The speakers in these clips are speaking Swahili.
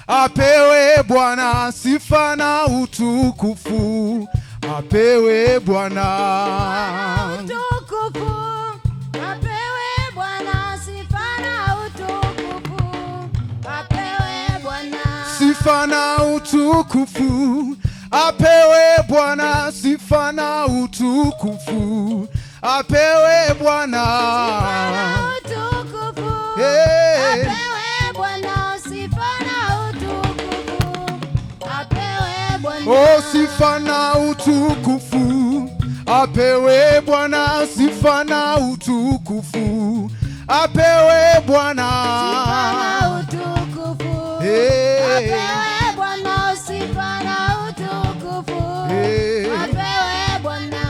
Apewe Bwana sifa na utukufu. Apewe Bwana utukufu. Apewe Bwana sifa na utukufu. Apewe Bwana sifa na utukufu. Apewe Bwana sifa na utukufu. Apewe Bwana utukufu. Hey. Apewe Bwana sifa na utukufu. Apewe Bwana Oh, sifa na utukufu. Apewe Bwana sifa na utukufu. Apewe Bwana sifa na utukufu. Hey. Apewe Bwana sifa na utukufu. Hey. Apewe Bwana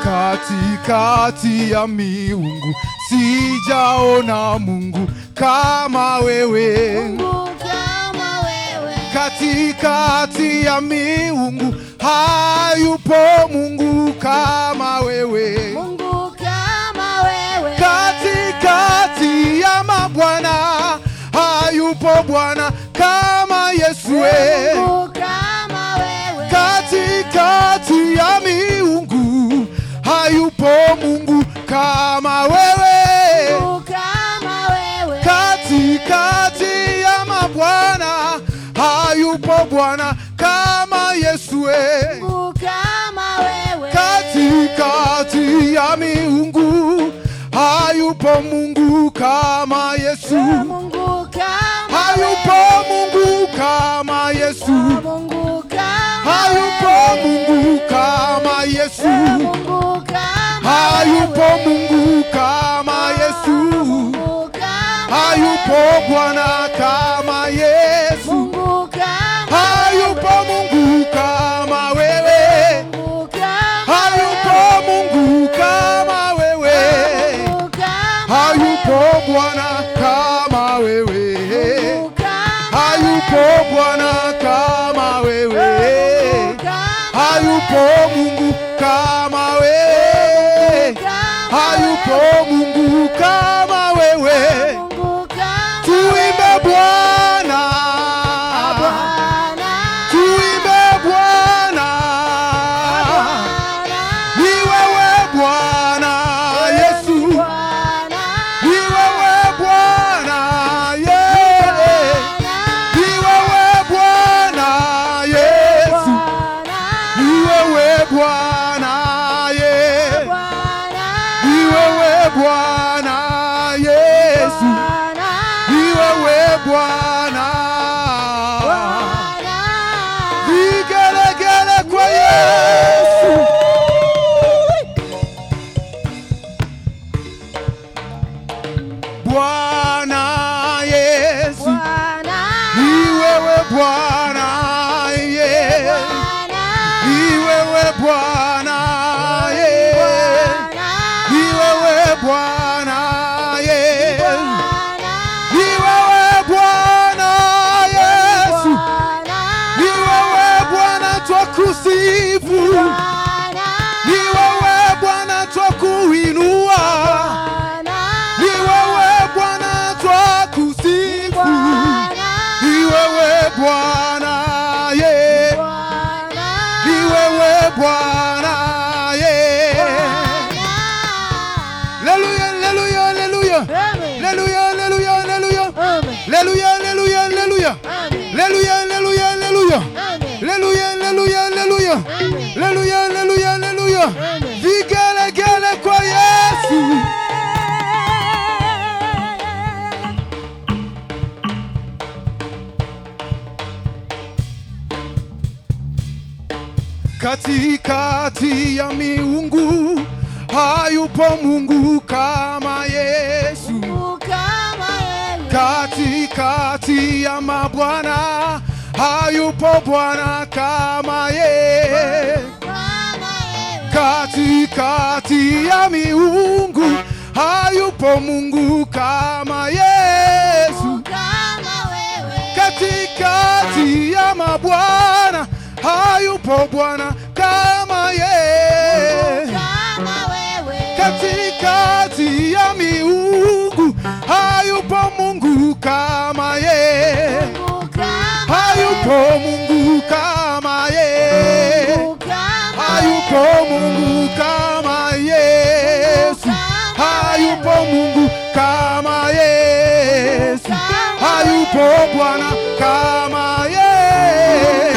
katikati ya miungu sijaona Mungu kama wewe. Mungu kama wewe. Katikati ya miungu hayupo Mungu kama wewe. Mungu kama wewe. Katikati ya mabwana hayupo Bwana kama Yesu. Mungu kama wewe. Katikati ya miungu hayupo Mungu kama wewe. Mungu kama wewe. Katikati ya mabwana hayupo Bwana kama Yesu. Mungu kama wewe. Katikati ya miungu hayupo Mungu kama Yesu. Mungu kama Hayupo Mungu kama Yesu. Mungu kama Hayupo Mungu kama Yesu. Mungu kama Hayupo Mungu kama Yesu. Mungu kama Hayupo Bwana kama Yesu. Mungu kama Hayupo Mungu kama wewe. Mungu kama Hayupo Mungu kama wewe. Mungu kama Hayupo Bwana kama wewe. Mungu kama Hayupo Bwana kama wewe. Hayupo Mungu kama wewe. Hayupo Mungu kama wewe. Mungu kama Tuimbe Bwana. Bwana. Tuimbe Bwana. Ni wewe Bwana Yesu. Bwana. Ni wewe Bwana yeah. Ni wewe Bwana Yesu. Ni wewe Bwana yeah. Ni wewe Bwana Yesu. Ni wewe Bwana. Vigelegele kwa Yesu. Bwana Yesu. Ni wewe Bwana yeah. Ni wewe Bwana yeah. Ni wewe Bwana yeah. Ni wewe Bwana Yesu. Ni wewe Bwana twakusifu. Ni wewe Bwana twakuinua. Ni wewe Bwana twakusifu. Ni wewe Bwana yeah. Ni wewe Bwana yeah. Hallelujah, hallelujah, hallelujah. Hallelujah, hallelujah, hallelujah. Hallelujah, hallelujah, hallelujah. Hallelujah, hallelujah, hallelujah. Hallelujah, hallelujah, hallelujah. Hallelujah, hallelujah, hallelujah. Vigelegele kwa Yesu. Katikati ya miungu hayupo Mungu kama Yesu. Katikati ya mabwana hayupo Bwana kama yeye. Katikati ya miungu hayupo Mungu kama Yesu. Katikati ya mabwana hayupo Bwana kama yeye. Katikati ya miungu hayupo Mungu kama yeye. Bwana kama yeye,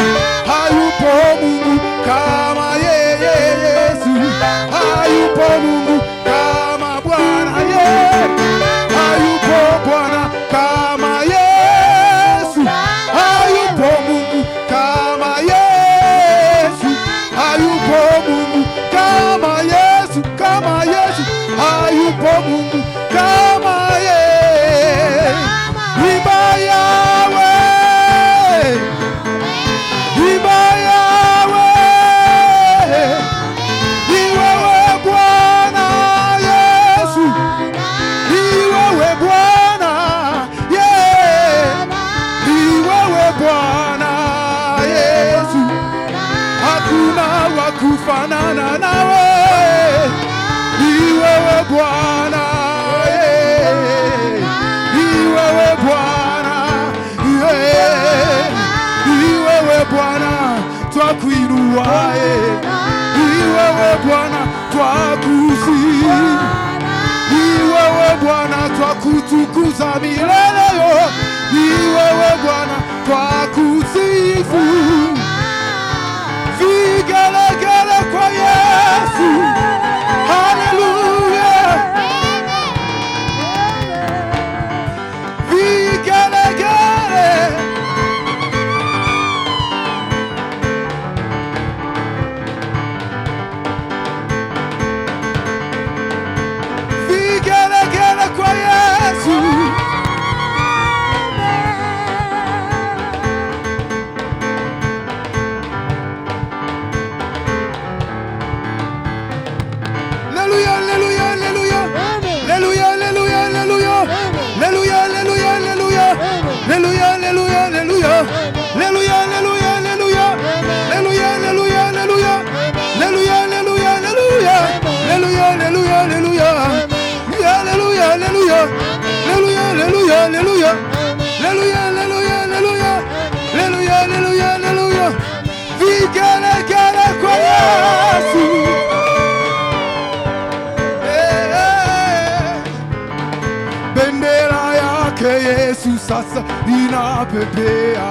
hayupo Mungu kama yeye Yesu, hayupo Mungu kama Bwana yeye, hayupo Bwana kama Yesu, hayupo Mungu kama Yesu, hayupo Mungu kama Yesu, kama Yesu, hayupo Mungu kama yeye. Imba Yahweh, imba Yahweh, ni wewe Bwana Yesu, ni wewe Bwana, yeah, ni wewe Bwana Yesu, hakuna wa kufanana nawe, ni wewe Bwana, yeah, ni wewe Bwana, yeah, ni wewe Bwana, twakuinua, ni wewe Bwana, twakusifu, ni wewe Bwana, twakutukuza milele yo, ni wewe Bwana, twakusifu. Vigelegele kwa Yesu, haleluya, vigelegele, vigelegele kwa Yesu. Hallelujah, hallelujah, hallelujah. Hallelujah, hallelujah, hallelujah. Hallelujah, hallelujah, hallelujah. Hallelujah, hallelujah, hallelujah. Hallelujah, hallelujah, hallelujah. Hallelujah, hallelujah, hallelujah. Hallelujah, hallelujah, hallelujah. Hallelujah, hallelujah, hallelujah. Hallelujah, hallelujah. Hallelujah, hallelujah, hallelujah. Hallelujah, hallelujah, hallelujah. Hallelujah, hallelujah, hallelujah. Vigelegele kwa Yesu. Bendera yake Yesu sasa inapepea,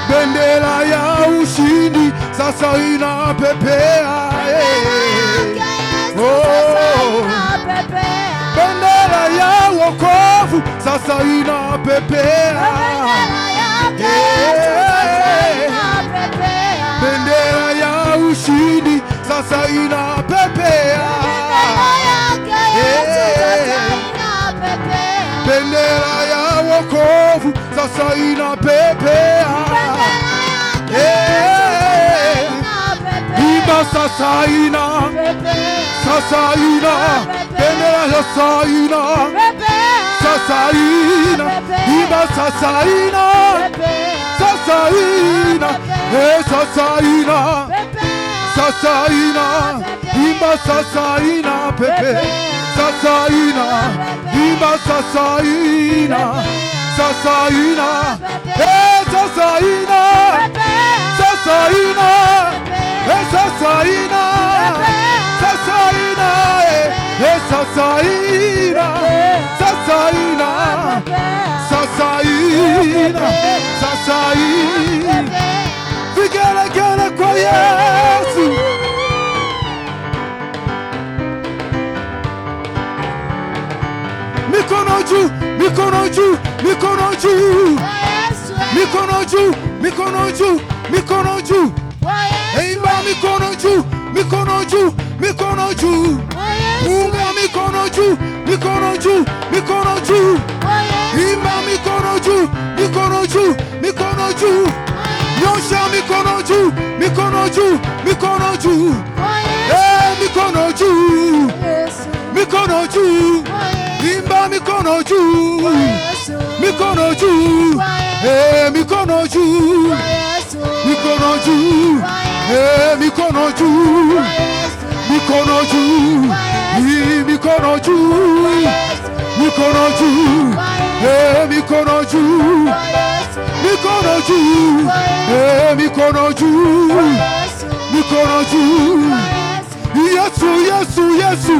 bendera ya ushindi sasa inapepea, bendera ya wokovu sasa inapepea, bendera ya ushindi sasa inapepea, bendera ya wokovu sasa inapepea, imba sasa ina, sasa ina, bendera sasa ina, sasa ina, imba sasa ina, sasa ina, sasa ina, sasa ina, imba sasa ina, pepe, sasa ina, imba sasa ina, sasa ina, sasa ina, sasa ina, sasa ina, sasa ina, sasa ina, sasa ina, sasa ina, sasa ina, vigelegele kwa Yesu. Mikono juu, mikono juu, mikono juu, mikono juu, mikono juu, mikono juu, imba mikono juu, mikono juu, mikono juu, unga mikono juu, mikono juu, mikono juu, imba mikono juu, mikono juu, mikono juu, nyosha mikono juu, mikono juu, mikono juu, mikono juu, mikono juu, imba mikono juu, mikono juu, mikono juu, mikono juu, mikono juu, mikono juu, mikono juu, mikono juu, mikono juu, mikono juu, mikono juu, mikono juu, Yesu, Yesu, Yesu,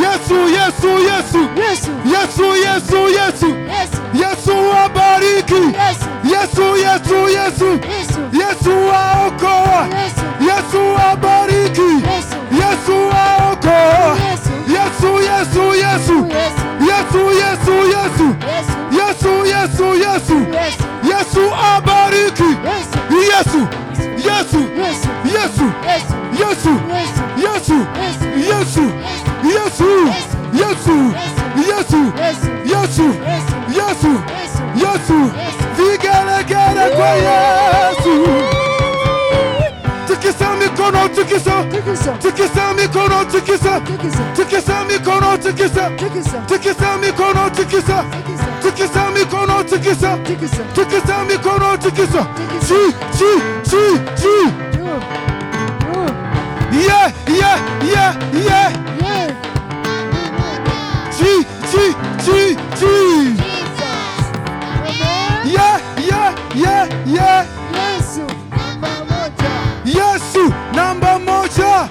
Yesu, Yesu, Yesu. Yesu. Yesu, Yesu, Yesu. Yesu. Yesu wabariki. Yesu. Yesu, Yesu, Yesu. Yesu. Yesu waokoa. Yesu. Yesu wabariki. Yesu. Yesu waokoa. Yesu. Yesu, Yesu, Yesu. Yesu, Yesu, Yesu. Yesu, Yesu, Yesu. Yesu abariki. Yesu. Yesu. Yesu. Yesu. Yesu. Yesu. Yesu. Yesu. Yesu. Yesu. Yesu. Yesu. Vigelegele kwa Yesu. Tikisa mikono, tikisa. Tikisa mikono, tikisa. Tikisa mikono, tikisa. Tikisa mikono, tikisa. Tikisa mikono, tikisa. Tikisa mikono, tikisa. Chi, chi, chi, chi. Yeah, yeah, yeah, yeah. Chi, chi, chi, chi. Yeah, yeah, yeah, yeah. Yesu namba moja.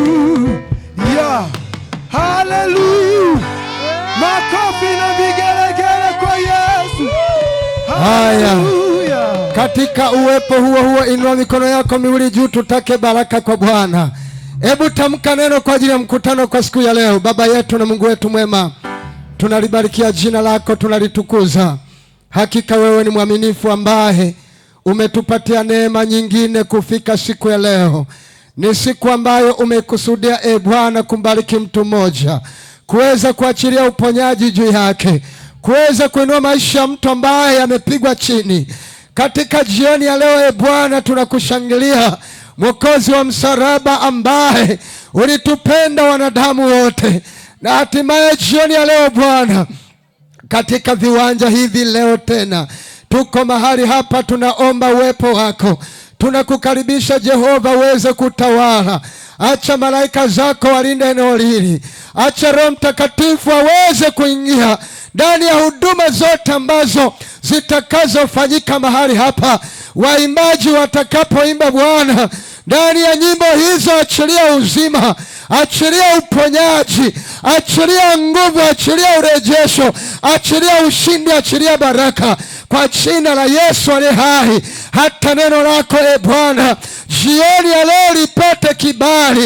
Hallelujah. Hallelujah. Makofi na vigelegele kwa Yesu. Hallelujah. Katika uwepo huo inua mikono yako miwili juu, tutake baraka kwa Bwana. Hebu tamka neno kwa ajili ya mkutano kwa siku ya leo. Baba yetu na Mungu wetu mwema, tunalibarikia jina lako, tunalitukuza. Hakika wewe ni mwaminifu ambaye umetupatia neema nyingine kufika siku ya leo. Ni siku ambayo umekusudia Bwana kumbariki mtu mmoja, kuweza kuachilia uponyaji juu yake, kuweza kuinua maisha ya mtu ambaye amepigwa chini. Katika jioni ya leo Bwana, tunakushangilia Mwokozi wa msalaba ambaye ulitupenda wanadamu wote. Na hatimaye jioni ya leo Bwana, katika viwanja hivi leo tena tuko mahali hapa, tunaomba uwepo wako. Tunakukaribisha Jehova, uweze kutawala. Acha malaika zako walinde eneo hili. Acha Roho Mtakatifu aweze kuingia ndani ya huduma zote ambazo zitakazofanyika mahali hapa. Waimbaji watakapoimba Bwana, ndani ya nyimbo hizo achilia uzima, achilia uponyaji, achilia nguvu, achilia urejesho, achilia ushindi, achilia baraka kwa jina la Yesu aliye hai. Hata neno lako Bwana jioni ya leo lipate kibali,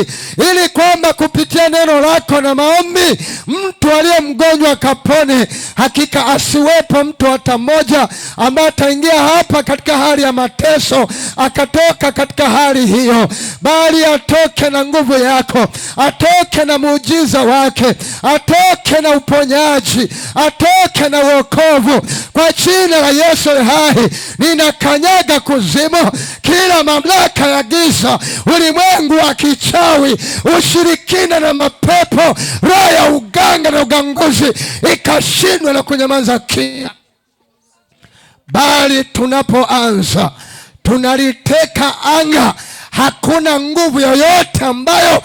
ili kwamba kupitia neno lako na maombi mtu aliye mgonjwa akapone. Hakika asiwepo mtu hata mmoja ambaye ataingia hapa katika hali ya mateso akatoka katika hali hiyo, bali atoke na nguvu yako, atoke na muujiza wake, atoke na uponyaji, atoke na wokovu kwa jina la Yesu hai. Ninakanyaga kuzimu kila mamlaka ya giza, ulimwengu wa kichawi, ushirikina na mapepo, roho ya uganga na uganguzi ikashindwa na kunyamaza kimya. Bali tunapoanza tunaliteka anga. Hakuna nguvu yoyote ambayo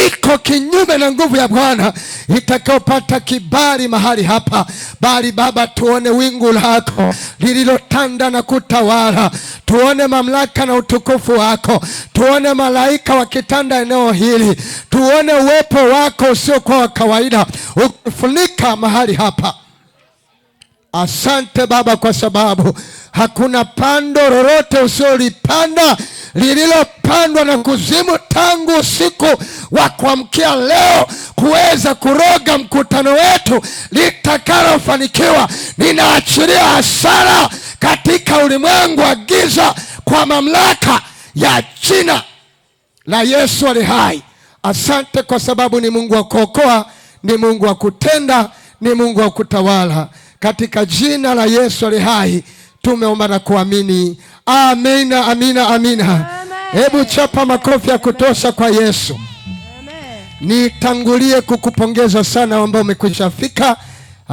iko kinyume na nguvu ya Bwana itakayopata kibali mahali hapa. Bali Baba, tuone wingu lako lililotanda na kutawala, tuone mamlaka na utukufu wako, tuone malaika wakitanda eneo hili, tuone uwepo wako usiokuwa wa kawaida ukifunika mahali hapa. Asante Baba, kwa sababu hakuna pando lolote usiolipanda lililopandwa na kuzimu tangu usiku wa kuamkia leo kuweza kuroga mkutano wetu litakalofanikiwa. Ninaachilia hasara katika ulimwengu wa giza kwa mamlaka ya jina la Yesu aliye hai. Asante kwa sababu ni Mungu wa kuokoa, ni Mungu wa kutenda, ni Mungu wa kutawala. Katika jina la Yesu aliye hai tumeomba na kuamini. Amina, amina, amina. Hebu chapa makofi ya kutosha kwa Yesu. Nitangulie kukupongeza sana ambao umekwisha fika.